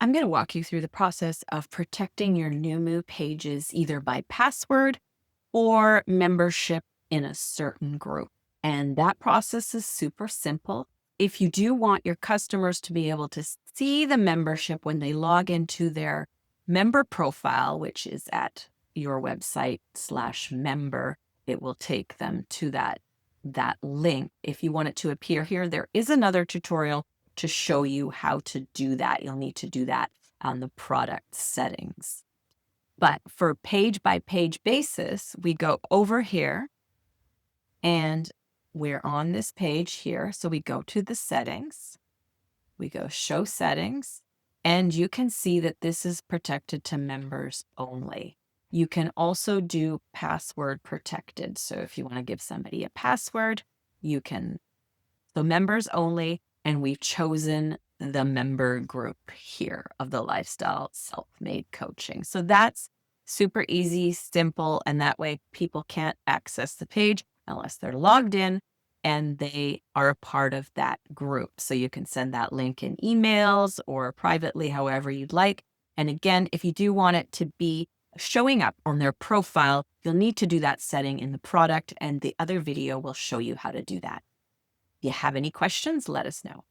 I'm going to walk you through the process of protecting your Numu pages either by password or membership in a certain group. And that process is super simple. If you do want your customers to be able to see the membership when they log into their member profile, which is at your website/member, it will take them to that link. If you want it to appear here, there is another tutorial to show you how to do that. You'll need to do that on the product settings. But for page by page basis, we go over here and we're on this page here. So we go to the settings, we go show settings, and you can see that this is protected to members only. You can also do password protected. So if you want to give somebody a password, you can. So members only, and we've chosen the member group here of the Lifestyle Self-Made Coaching. So that's super easy, simple, and that way people can't access the page unless they're logged in and they are a part of that group. So you can send that link in emails or privately, however you'd like. And again, if you do want it to be showing up on their profile, you'll need to do that setting in the product, and the other video will show you how to do that. If you have any questions, let us know.